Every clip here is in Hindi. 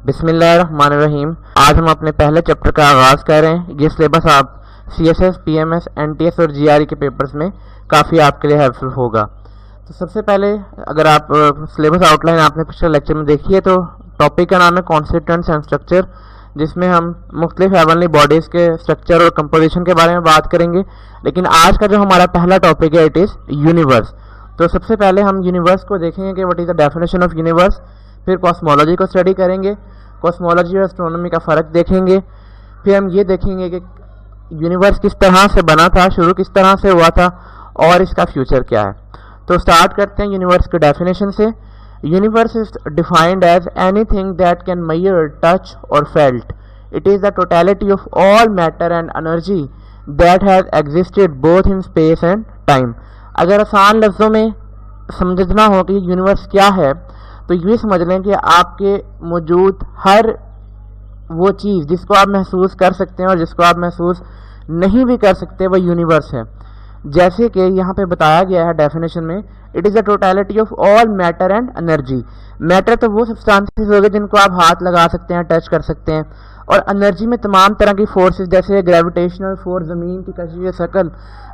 बिस्मिल्लाहिर्रहमानिर्रहीम। आज हम अपने पहले चैप्टर का आगाज़ कर रहे हैं। ये सिलेबस आप CSS, PMS, NTS और GRE के पेपर्स में काफ़ी आपके लिए हेल्पफुल होगा। तो सबसे पहले अगर आप सिलेबस आउटलाइन आपने पिछले लेक्चर में देखी है तो टॉपिक का नाम है कॉन्स्टिट्यूएंट्स एंड स्ट्रक्चर, जिसमें हम मुख्तलिफ हेवनली बॉडीज़ के स्ट्रक्चर और कंपोजिशन के बारे में बात करेंगे। लेकिन आज का जो हमारा पहला टॉपिक है इट इज़ यूनिवर्स। तो सबसे पहले हम यूनिवर्स को देखेंगे कि what is the definition of universe, फिर कॉस्मोलॉजी को स्टडी करेंगे, कॉस्मोलॉजी और एस्ट्रोनॉमी का फ़र्क देखेंगे, फिर हम ये देखेंगे कि यूनिवर्स किस तरह से बना था, शुरू किस तरह से हुआ था और इसका फ्यूचर क्या है। तो स्टार्ट करते हैं यूनिवर्स के डेफिनेशन से। Universe is defined as anything that can measure, touch or felt. It is the totality of all matter and energy that has existed both in space and time. अगर आसान लफ्ज़ों में समझना हो कि यूनिवर्स क्या है तो ये समझ लें कि आपके मौजूद हर वो चीज़ जिसको आप महसूस कर सकते हैं और जिसको आप महसूस नहीं भी कर सकते वो यूनिवर्स है। जैसे कि यहाँ पे बताया गया है डेफिनेशन में, it is the totality of all matter and energy. Matter तो वो सब्सटेंसेस हो गए जिनको आप हाथ लगा सकते हैं, टच कर सकते हैं, और एनर्जी में तमाम तरह की फोर्सेस जैसे ग्रेविटेशनल फोर्स, ज़मीन की कशिश शकल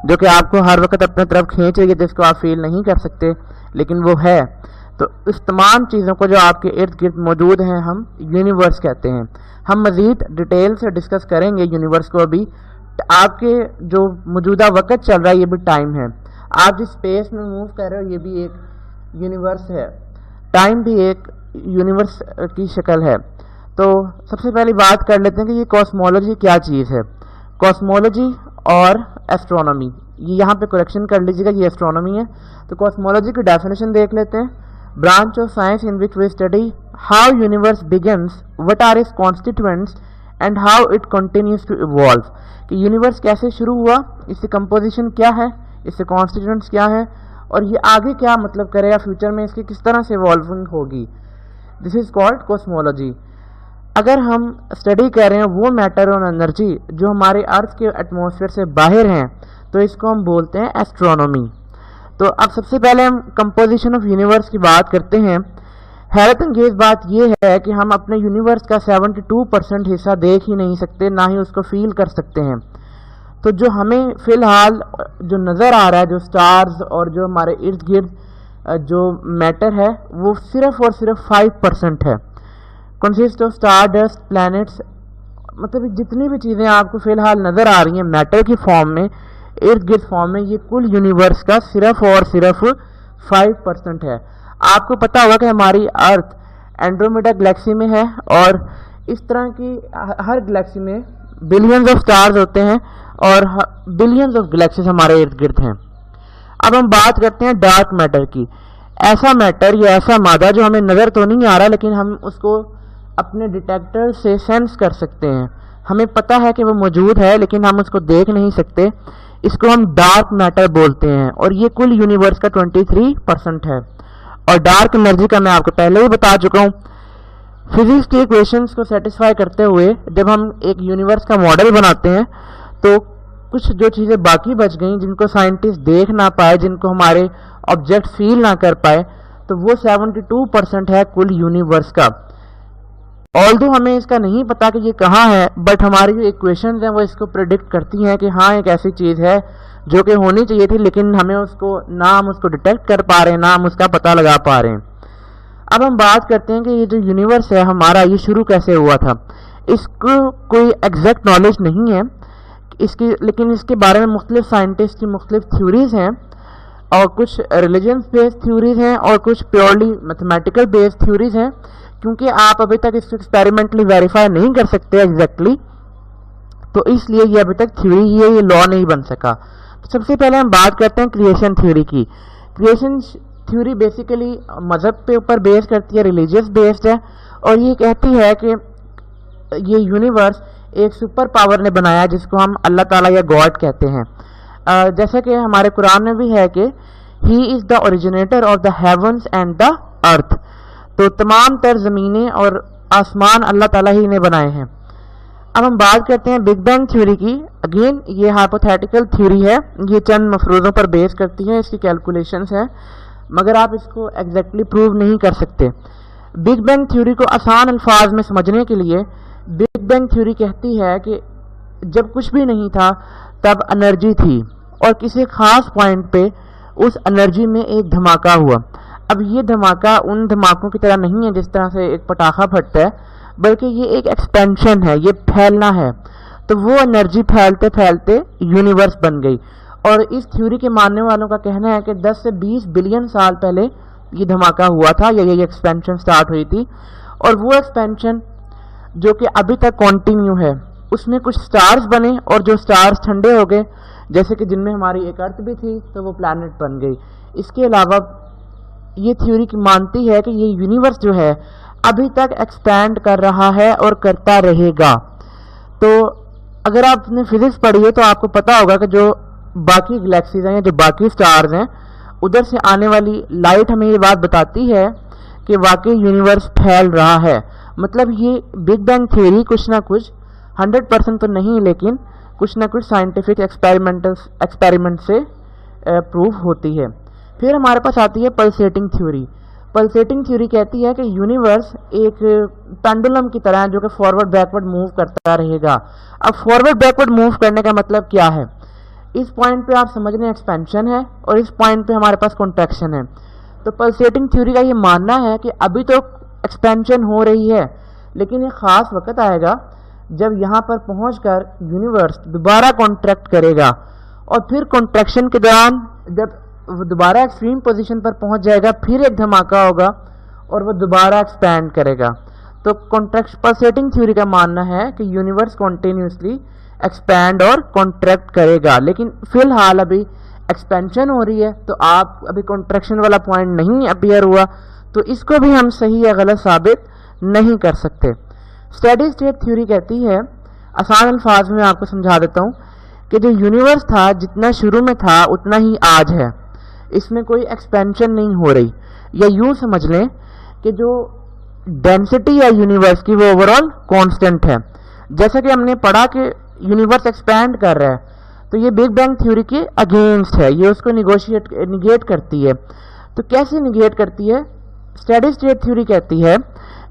जो कि आपको हर वक्त अपने तरफ खींच रही है, जिसको आप फील नहीं कर सकते लेकिन वो है। तो इस तमाम चीज़ों को जो आपके इर्द गिर्द मौजूद हैं हम यूनिवर्स कहते हैं। हम मज़ीद डिटेल से डिस्कस करेंगे यूनिवर्स को। अभी आपके जो मौजूदा वक्त चल रहा है ये भी टाइम है। आप जिस स्पेस में मूव कर रहे हो ये भी एक यूनिवर्स है, टाइम भी एक यूनिवर्स की शक्ल है। तो सबसे पहले बात कर लेते हैं कि ये कॉस्मोलॉजी क्या चीज़ है। कॉस्मोलॉजी और एस्ट्रोनॉमी, ये यहाँ पे करेक्शन कर लीजिएगा, ये एस्ट्रोनॉमी है। तो कॉस्मोलॉजी की डेफिनेशन देख लेते हैं। Branch of science in which we study how universe begins, what are its constituents and how it continues to evolve. कि यूनिवर्स कैसे शुरू हुआ, इससे कंपोजिशन क्या है, इससे कॉन्स्टिट्यूएंट्स क्या है और ये आगे क्या मतलब करेगा, फ्यूचर में इसकी किस तरह से इवॉल्विंग होगी। This is called cosmology. अगर हम स्टडी कर रहे हैं वो मैटर और एनर्जी जो हमारे अर्थ के एटमॉस्फेयर से बाहर हैं तो इसको हम बोलते हैं एस्ट्रोनॉमी। तो अब सबसे पहले हम कंपोजिशन ऑफ यूनिवर्स की बात करते हैं। हैरत अंगेज बात यह है कि हम अपने यूनिवर्स का 72% हिस्सा देख ही नहीं सकते, ना ही उसको फील कर सकते हैं। तो जो हमें फ़िलहाल जो नज़र आ रहा है, जो स्टार्स और जो हमारे इर्द गिर्द जो मैटर है वो सिर्फ़ और सिर्फ 5% है। Consist of star dust, planets, मतलब जितनी भी चीज़ें आपको फ़िलहाल नज़र आ रही हैं मैटर की फॉर्म में, इर्द गिर्द फॉर्म में, ये कुल यूनिवर्स का सिर्फ और सिर्फ 5% है। आपको पता होगा कि हमारी अर्थ एंड्रोमेडा गैलेक्सी में है और इस तरह की हर गैलेक्सी में बिलियंस ऑफ स्टार्स होते हैं और बिलियंस ऑफ गैलेक्सीज हमारे इर्द गिर्द हैं। अब हम बात करते हैं डार्क मैटर की। ऐसा मैटर या ऐसा मादा जो हमें नज़र तो नहीं आ रहा लेकिन हम उसको अपने डिटेक्टर से सेंस कर सकते हैं। हमें पता है कि वो मौजूद है लेकिन हम उसको देख नहीं सकते। इसको हम डार्क मैटर बोलते हैं और ये कुल यूनिवर्स का 23% है। और डार्क एनर्जी का मैं आपको पहले ही बता चुका हूँ। फिजिक्स के इक्वेशंस को सेटिस्फाई करते हुए जब हम एक यूनिवर्स का मॉडल बनाते हैं तो कुछ जो चीज़ें बाकी बच गई जिनको साइंटिस्ट देख ना पाए, जिनको हमारे ऑब्जेक्ट फील ना कर पाए, तो वो 72% है कुल यूनिवर्स का। ऑल्दो हमें इसका नहीं पता कि ये कहाँ है, बट हमारी जो इक्वेशंस हैं वो इसको प्रेडिक्ट करती हैं कि हाँ एक ऐसी चीज़ है जो कि होनी चाहिए थी लेकिन हमें उसको ना हम उसको डिटेक्ट कर पा रहे हैं, ना हम उसका पता लगा पा रहे हैं। अब हम बात करते हैं कि ये जो यूनिवर्स है हमारा ये शुरू कैसे हुआ था। इसको कोई एग्जैक्ट नॉलेज नहीं है इसकी, लेकिन इसके बारे में मुख्तलिफ साइंटिस्ट की मुख्तलिफ थ्योरीज हैं और कुछ रिलीजन बेस्ड थ्योरीज हैं और कुछ प्योरली मैथमेटिकल बेस्ड थ्योरीज हैं। क्योंकि आप अभी तक इसको एक्सपेरिमेंटली वेरीफाई नहीं कर सकते एग्जैक्टली, तो इसलिए ये अभी तक थ्योरी ही है, ये लॉ नहीं बन सका। तो सबसे पहले हम बात करते हैं क्रिएशन थ्योरी की। क्रिएशन थ्योरी बेसिकली मज़हब पे ऊपर बेस करती है, रिलीजियस बेस्ड है और ये कहती है कि ये यूनिवर्स एक सुपर पावर ने बनाया जिसको हम अल्लाह ताला या गॉड कहते हैं। जैसा कि हमारे कुरान में भी है कि he is the originator of the heavens and the earth. तो तमाम तर ज़मीनें और आसमान अल्लाह ताला ही ने बनाए हैं। अब हम बात करते हैं बिग बैंग थ्योरी की। अगेन ये हाइपोथेटिकल थ्योरी है, ये चंद मफरूज़ों पर बेस करती है, इसकी कैलकुलेशंस हैं मगर आप इसको एग्जैक्टली प्रूव नहीं कर सकते। बिग बैंग थ्योरी को आसान अल्फाज में समझने के लिए बिग बैंग थ्योरी कहती है कि जब कुछ भी नहीं था तब एनर्जी थी और किसी खास पॉइंट पे उस एनर्जी में एक धमाका हुआ। अब ये धमाका उन धमाकों की तरह नहीं है जिस तरह से एक पटाखा फटता है, बल्कि ये एक एक्सपेंशन है, ये फैलना है। तो वो एनर्जी फैलते फैलते यूनिवर्स बन गई। और इस थ्योरी के मानने वालों का कहना है कि 10 से 20 बिलियन साल पहले ये धमाका हुआ था या ये एक्सपेंशन स्टार्ट हुई थी। और वो एक्सपेंशन जो कि अभी तक कंटिन्यू है, उसमें कुछ स्टार्स बने और जो स्टार्स ठंडे हो गए, जैसे कि जिनमें हमारी एक अर्थ भी थी तो वो प्लैनेट बन गई। इसके अलावा ये थ्योरी की मानती है कि ये यूनिवर्स जो है अभी तक एक्सपैंड कर रहा है और करता रहेगा। तो अगर आपने फिजिक्स पढ़ी है तो आपको पता होगा कि जो बाकी गैलेक्सीज हैं, जो बाकी स्टार्स हैं, उधर से आने वाली लाइट हमें ये बात बताती है कि वाकई यूनिवर्स फैल रहा है। मतलब ये बिग बैंग थ्योरी कुछ ना कुछ 100% तो नहीं, लेकिन कुछ ना कुछ साइंटिफिक एक्सपेरिमेंट से प्रूव होती है। फिर हमारे पास आती है पल्सेटिंग थ्योरी। पल्सेटिंग थ्योरी कहती है कि यूनिवर्स एक पेंडुलम की तरह है जो कि फॉरवर्ड बैकवर्ड मूव करता रहेगा। अब फॉरवर्ड बैकवर्ड मूव करने का मतलब क्या है? इस पॉइंट पे आप समझ लें एक्सपेंशन है और इस पॉइंट पे हमारे पास कॉन्ट्रैक्शन है। तो पल्सेटिंग थ्योरी का ये मानना है कि अभी तो एक्सपेंशन हो रही है, लेकिन एक ख़ास वक्त आएगा जब यहाँ पर पहुँचकर यूनिवर्स दोबारा कॉन्ट्रैक्ट करेगा और फिर कॉन्ट्रैक्शन के दौरान जब वो दोबारा एक्सट्रीम पोजीशन पर पहुंच जाएगा, फिर एक धमाका होगा और वो दोबारा एक्सपैंड करेगा। तो पल्सेटिंग थ्योरी का मानना है कि यूनिवर्स कॉन्टिन्यूसली एक्सपैंड और कॉन्ट्रैक्ट करेगा, लेकिन फिलहाल अभी एक्सपेंशन हो रही है तो आप अभी कॉन्ट्रैक्शन वाला पॉइंट नहीं अपीयर हुआ, तो इसको भी हम सही या गलत साबित नहीं कर सकते। स्टेडी स्टेट थ्योरी कहती है, आसान अल्फाज में आपको समझा देता हूँ, कि जो यूनिवर्स था जितना शुरू में था उतना ही आज है, इसमें कोई एक्सपेंशन नहीं हो रही। या यूं समझ लें कि जो डेंसिटी है यूनिवर्स की वो ओवरऑल कांस्टेंट है। जैसा कि हमने पढ़ा कि यूनिवर्स एक्सपैंड कर रहा है, तो ये बिग बैंग थ्योरी के अगेंस्ट है, ये उसको निगेट करती है। तो कैसे निगेट करती है? स्टेडी स्टेट थ्योरी कहती है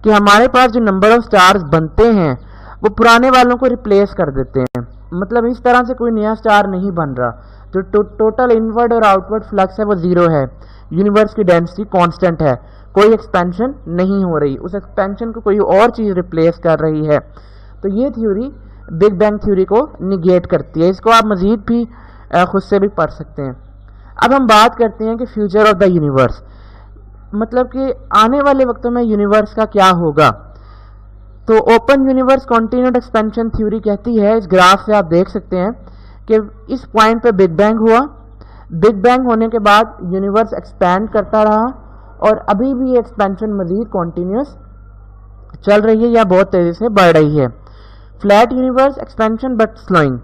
कि हमारे पास जो नंबर ऑफ स्टार्स बनते हैं वो पुराने वालों को रिप्लेस कर देते हैं। मतलब इस तरह से कोई नया स्टार नहीं बन रहा। जो टोटल इनवर्ड और आउटवर्ड फ्लक्स है वो जीरो है, यूनिवर्स की डेंसिटी कांस्टेंट है, कोई एक्सपेंशन नहीं हो रही, उस एक्सपेंशन को कोई और चीज़ रिप्लेस कर रही है। तो ये थ्योरी बिग बैंग थ्योरी को निगेट करती है। इसको आप मज़ीद भी खुद से भी पढ़ सकते हैं। अब हम बात करते हैं कि फ्यूचर ऑफ द यूनिवर्स, मतलब कि आने वाले वक्तों में यूनिवर्स का क्या होगा। तो open universe continued expansion theory कहती है, इस ग्राफ से आप देख सकते हैं कि इस पॉइंट पे बिग बैंग हुआ, बिग बैंग होने के बाद यूनिवर्स एक्सपैंड करता रहा और अभी भी ये एक्सपेंशन मजीद कॉन्टिन्यूस चल रही है या बहुत तेज़ी से बढ़ रही है। Flat universe expansion but slowing,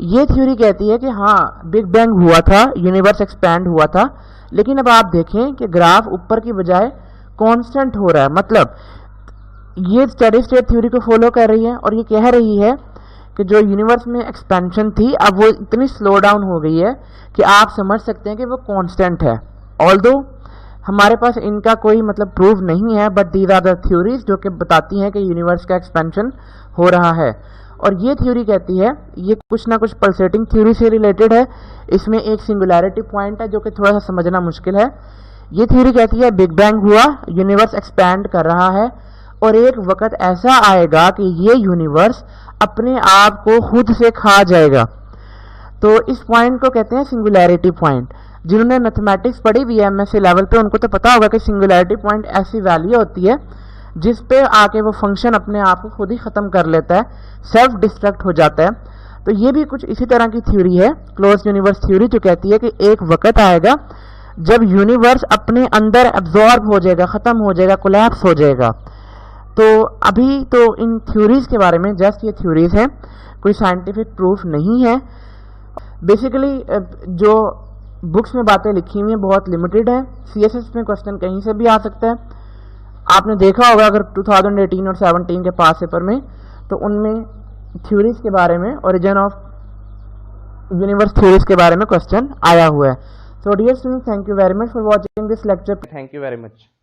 ये थ्योरी कहती है कि हाँ बिग बैंग हुआ था, यूनिवर्स एक्सपैंड हुआ था, लेकिन अब आप देखें कि ग्राफ ऊपर की बजाय कांस्टेंट हो रहा है। मतलब ये स्टेडी स्टेट थ्योरी को फॉलो कर रही है और ये कह रही है कि जो यूनिवर्स में एक्सपेंशन थी अब वो इतनी स्लो डाउन हो गई है कि आप समझ सकते हैं कि वो कांस्टेंट है। ऑल्दो हमारे पास इनका कोई मतलब प्रूफ नहीं है, but these are the theories जो कि बताती हैं कि यूनिवर्स का एक्सपेंशन हो रहा है। और ये थ्योरी कहती है, ये कुछ ना कुछ पल्सेटिंग थ्योरी से रिलेटेड है, इसमें एक सिंगुलैरिटी पॉइंट है जो कि थोड़ा सा समझना मुश्किल है। ये थ्योरी कहती है बिग बैंग हुआ, यूनिवर्स एक्सपैंड कर रहा है और एक वक्त ऐसा आएगा कि ये यूनिवर्स अपने आप को खुद से खा जाएगा। तो इस पॉइंट को कहते हैं सिंगुलैरिटी पॉइंट। जिन्होंने मैथमेटिक्स पढ़ी हुई है एमएससी लेवल पे, उनको तो पता होगा कि सिंगुलैरिटी पॉइंट ऐसी वैल्यू होती है जिस पे आके वो फंक्शन अपने आप को खुद ही ख़त्म कर लेता है, सेल्फ डिस्ट्रक्ट हो जाता है। तो ये भी कुछ इसी तरह की थ्योरी है, क्लोज यूनिवर्स थ्योरी, जो कहती है कि एक वक्त आएगा जब यूनिवर्स अपने अंदर एब्जॉर्ब हो जाएगा, ख़त्म हो जाएगा, कोलैप्स हो जाएगा। तो अभी तो इन थ्योरीज के बारे में जस्ट ये थ्योरीज हैं, कोई साइंटिफिक प्रूफ नहीं है। बेसिकली जो बुक्स में बातें लिखी हुई हैं बहुत लिमिटेड है, सीएसएस में क्वेश्चन कहीं से भी आ सकता है। आपने देखा होगा अगर 2018 और 17 के पास पेपर में, तो उनमें थ्योरीज के बारे में, ओरिजिन ऑफ यूनिवर्स थ्योरीज के बारे में क्वेश्चन आया हुआ है। So dear students, thank you very much for watching this lecture. Thank you very much.